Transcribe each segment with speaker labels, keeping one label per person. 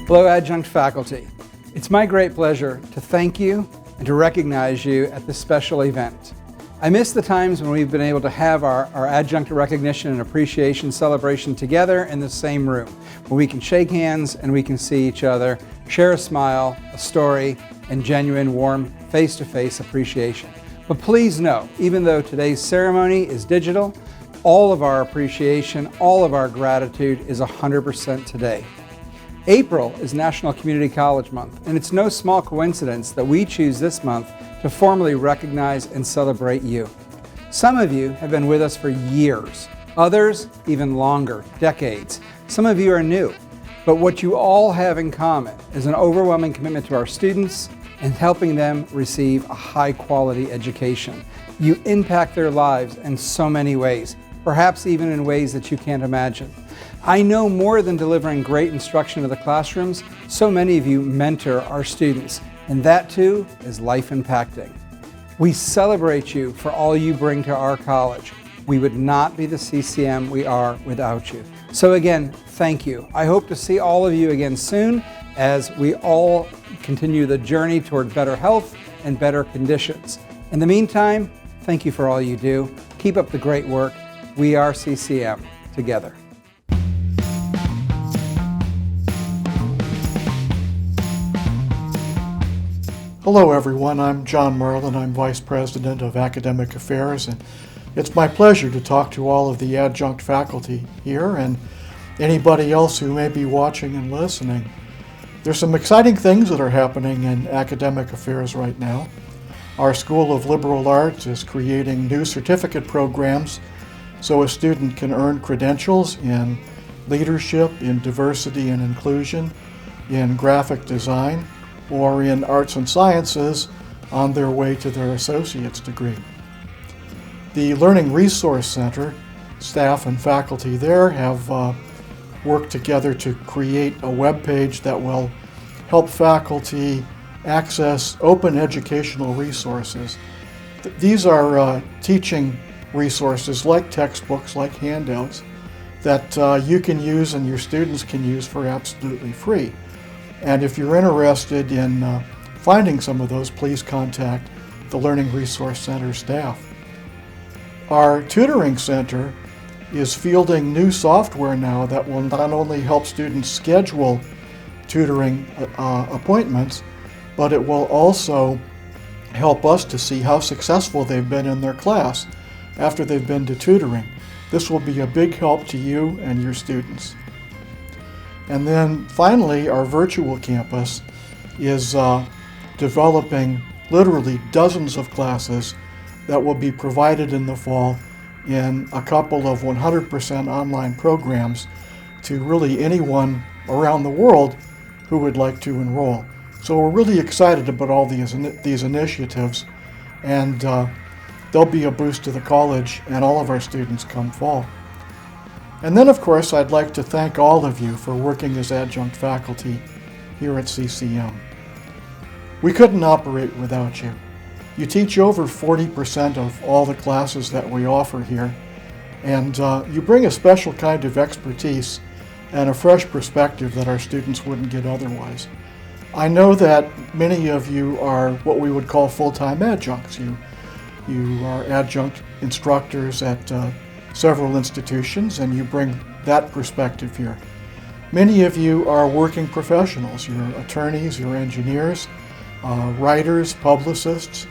Speaker 1: Hello, Adjunct faculty. It's my great pleasure to thank you and to recognize you at this special event. I miss the times when we've been able to have our Adjunct Recognition and Appreciation celebration together in the same room, where we can shake hands and we can see each other, share a smile, a story, and genuine, warm, face-to-face appreciation. But please know, even though today's ceremony is digital, all of our appreciation, all of our gratitude is 100% today. April is National Community College Month, and it's no small coincidence that we choose this month to formally recognize and celebrate you. Some of you have been with us for years, others even longer, decades. Some of you are new, but what you all have in common is an overwhelming commitment to our students and helping them receive a high-quality education. You impact their lives in so many ways, perhaps even in ways that you can't imagine. I know more than delivering great instruction to the classrooms, so many of you mentor our students, and that too is life impacting. We celebrate you for all you bring to our college. We would not be the CCM we are without you. So again, thank you. I hope to see all of you again soon as we all continue the journey toward better health and better conditions. In the meantime, thank you for all you do. Keep up the great work. We are CCM together.
Speaker 2: Hello everyone, I'm John Merlin. I'm Vice President of Academic Affairs, and it's my pleasure to talk to all of the adjunct faculty here and anybody else who may be watching and listening. There's some exciting things that are happening in academic affairs right now. Our School of Liberal Arts is creating new certificate programs so a student can earn credentials in leadership, in diversity and inclusion, in graphic design, or in arts and sciences on their way to their associate's degree. The Learning Resource Center, staff and faculty there have worked together to create a web page that will help faculty access open educational resources. These are teaching resources like textbooks, like handouts, that you can use and your students can use for absolutely free. And if you're interested in finding some of those, please contact the Learning Resource Center staff. Our tutoring center is fielding new software now that will not only help students schedule tutoring appointments, but it will also help us to see how successful they've been in their class after they've been to tutoring. This will be a big help to you and your students. And then finally, our virtual campus is developing literally dozens of classes that will be provided in the fall in a couple of 100% online programs to really anyone around the world who would like to enroll. So we're really excited about all these initiatives, and they'll be a boost to the college and all of our students come fall. And then, of course, I'd like to thank all of you for working as adjunct faculty here at CCM. We couldn't operate without you. You teach over 40% of all the classes that we offer here, and you bring a special kind of expertise and a fresh perspective that our students wouldn't get otherwise. I know that many of you are what we would call full-time adjuncts. You are adjunct instructors at several institutions, and you bring that perspective here. Many of you are working professionals. You're attorneys, you're engineers, writers, publicists,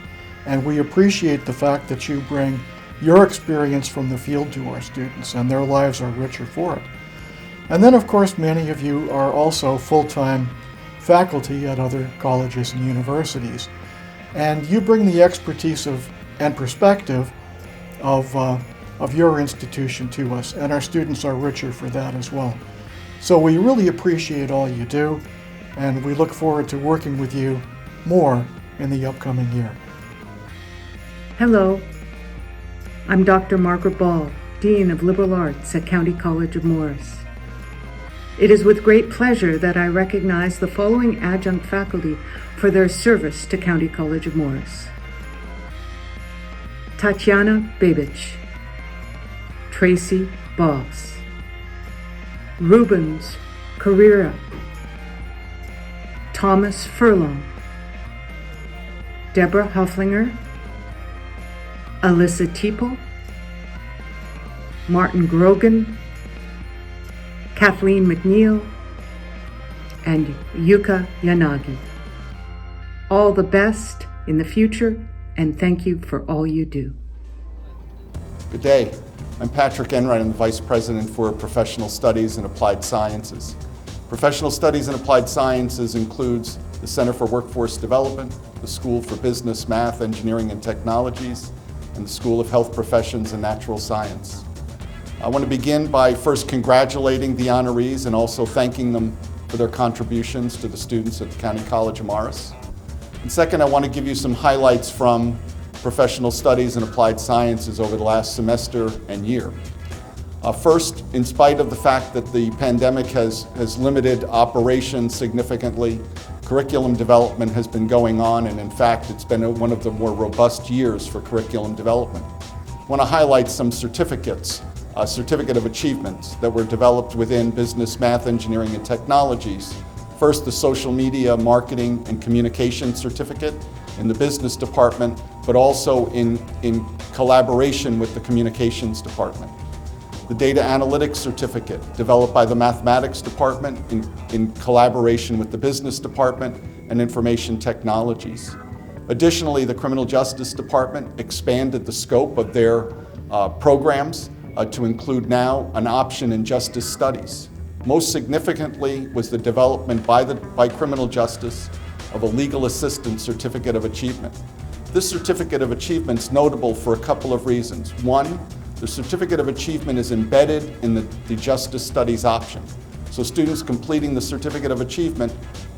Speaker 2: and we appreciate the fact that you bring your experience from the field to our students, and their lives are richer for it. And then, of course, many of you are also full-time faculty at other colleges and universities, and you bring the expertise and perspective of your institution to us, and our students are richer for that as well. So we really appreciate all you do, and we look forward to working with you more in the upcoming year.
Speaker 3: Hello, I'm Dr. Margaret Ball, Dean of Liberal Arts at County College of Morris. It is with great pleasure that I recognize the following adjunct faculty for their service to County College of Morris. Tatiana Babich, Tracy Boss, Rubens Carrera, Thomas Furlong, Deborah Hufflinger, Alyssa Teeple, Martin Grogan, Kathleen McNeil, and Yuka Yanagi. All the best in the future, and thank you for all you do.
Speaker 4: Good day. I'm Patrick Enright. I'm the Vice President for Professional Studies and Applied Sciences. Professional Studies and Applied Sciences includes the Center for Workforce Development, the School for Business, Math, Engineering, and Technologies, and the School of Health Professions and Natural Science. I want to begin by first congratulating the honorees and also thanking them for their contributions to the students at the County College of Morris. And second, I want to give you some highlights from Professional Studies and Applied Sciences over the last semester and year. First, in spite of the fact that the pandemic has limited operations significantly, curriculum development has been going on, and in fact, it's been one of the more robust years for curriculum development. I want to highlight some certificates, Certificate of Achievements that were developed within Business, Math, Engineering, and Technologies. First, the Social Media, Marketing, and Communication Certificate in the Business Department, but also in collaboration with the Communications Department. The Data Analytics Certificate, developed by the Mathematics Department in collaboration with the Business Department and Information Technologies. Additionally, the Criminal Justice Department expanded the scope of their programs to include now an option in justice studies. Most significantly was the development by Criminal Justice of a Legal Assistant Certificate of Achievement. This Certificate of Achievement is notable for a couple of reasons. One, the Certificate of Achievement is embedded in the Justice Studies option. So students completing the Certificate of Achievement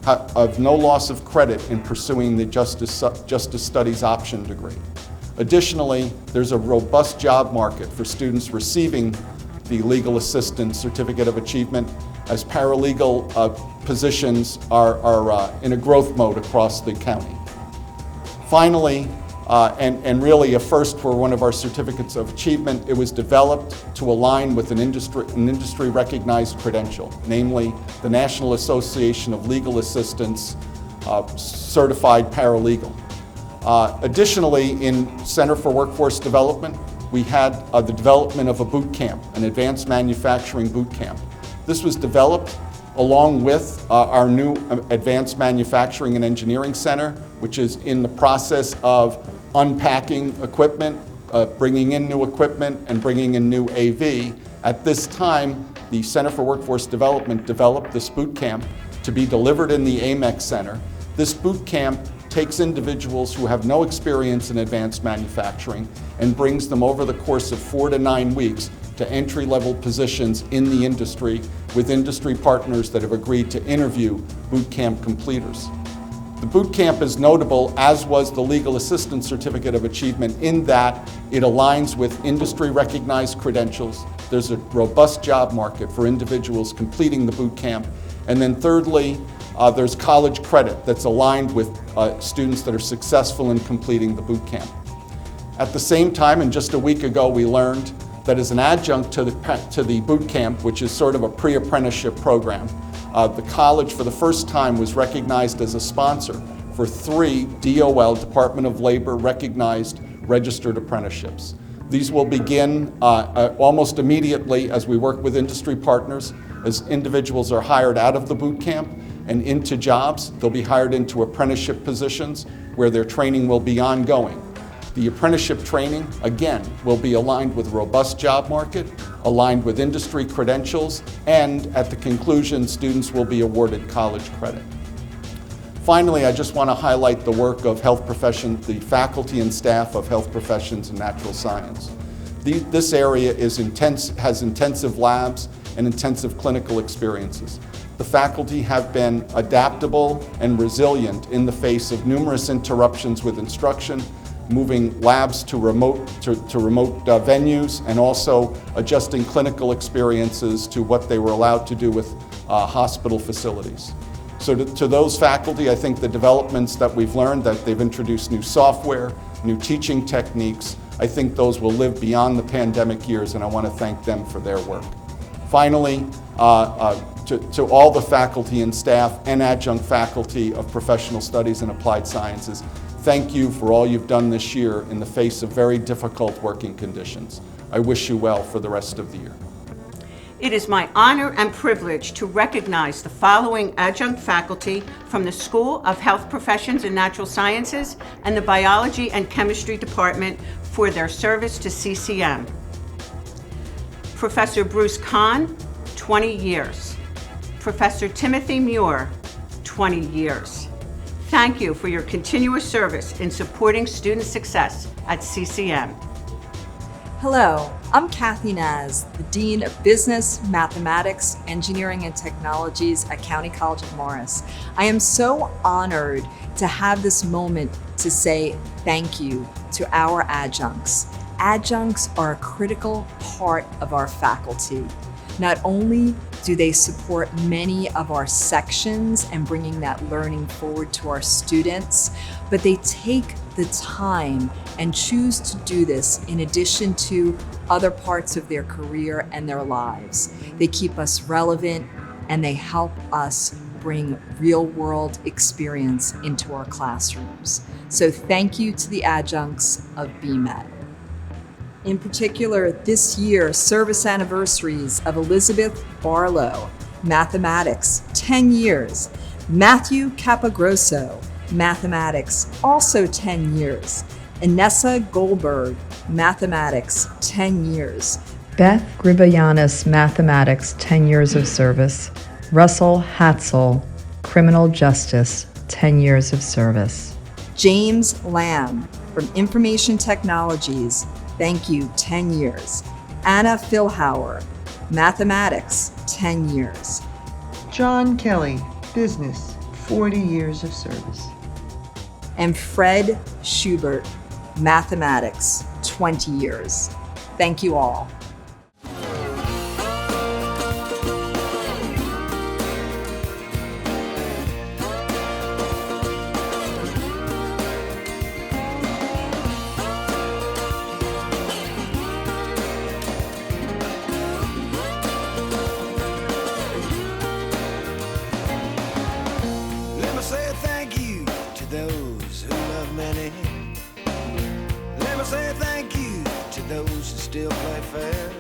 Speaker 4: have no loss of credit in pursuing the Justice Studies option degree. Additionally, there's a robust job market for students receiving the Legal Assistant Certificate of Achievement, as paralegal positions are in a growth mode across the county. Finally, and really a first for one of our certificates of achievement, it was developed to align with an industry recognized credential, namely the National Association of Legal Assistants Certified Paralegal. Additionally, in Center for Workforce Development, we had the development of a boot camp, an advanced manufacturing boot camp. This was developed along with our new Advanced Manufacturing and Engineering Center, which is in the process of unpacking equipment, bringing in new equipment, and bringing in new AV. At this time, the Center for Workforce Development developed this boot camp to be delivered in the AMEC Center. This boot camp takes individuals who have no experience in advanced manufacturing and brings them over the course of 4 to 9 weeks to entry-level positions in the industry with industry partners that have agreed to interview boot camp completers. The boot camp is notable, as was the Legal Assistant Certificate of Achievement, in that it aligns with industry-recognized credentials. There's a robust job market for individuals completing the boot camp. And then thirdly, there's college credit that's aligned with students that are successful in completing the boot camp. At the same time, and just a week ago, we learned that as an adjunct to the boot camp, which is sort of a pre-apprenticeship program, the college for the first time was recognized as a sponsor for 3 DOL, Department of Labor, recognized registered apprenticeships. These will begin almost immediately as we work with industry partners. As individuals are hired out of the boot camp and into jobs, they'll be hired into apprenticeship positions where their training will be ongoing. The apprenticeship training, again, will be aligned with a robust job market, aligned with industry credentials, and at the conclusion, students will be awarded college credit. Finally, I just want to highlight the work of health professions, the faculty and staff of health professions and natural science. This area has intensive labs and intensive clinical experiences. The faculty have been adaptable and resilient in the face of numerous interruptions with instruction, moving labs to remote venues, and also adjusting clinical experiences to what they were allowed to do with hospital facilities. So to those faculty, I think the developments that we've learned, that they've introduced new software, new teaching techniques, I think those will live beyond the pandemic years, and I want to thank them for their work. Finally, to all the faculty and staff and adjunct faculty of professional studies and applied sciences, thank you for all you've done this year in the face of very difficult working conditions. I wish you well for the rest of the year.
Speaker 5: It is my honor and privilege to recognize the following adjunct faculty from the School of Health Professions and Natural Sciences and the Biology and Chemistry Department for their service to CCM. Professor Bruce Kahn, 20 years. Professor Timothy Muir, 20 years. Thank you for your continuous service in supporting student success at CCM.
Speaker 6: Hello, I'm Kathy Naz, the Dean of Business, Mathematics, Engineering, and Technologies at County College of Morris. I am so honored to have this moment to say thank you to our adjuncts. Adjuncts are a critical part of our faculty. Not only do they support many of our sections and bringing that learning forward to our students, but they take the time and choose to do this in addition to other parts of their career and their lives. They keep us relevant and they help us bring real-world experience into our classrooms. So thank you to the adjuncts of BMET. In particular, this year, service anniversaries of Elizabeth Barlow, Mathematics, 10 years. Matthew Capagrosso, Mathematics, also 10 years. Inessa Goldberg, Mathematics, 10 years.
Speaker 7: Beth Gribayanis, Mathematics, 10 years of service. Russell Hatzel, Criminal Justice, 10 years of service.
Speaker 6: James Lamb, from Information Technologies, thank you, 10 years. Anna Philhauer, Mathematics, 10 years.
Speaker 8: John Kelly, Business, 40 years of service.
Speaker 6: And Fred Schubert, Mathematics, 20 years. Thank you all.
Speaker 9: Let me say thank you to those who love many. Let me say thank you to those who still play fair.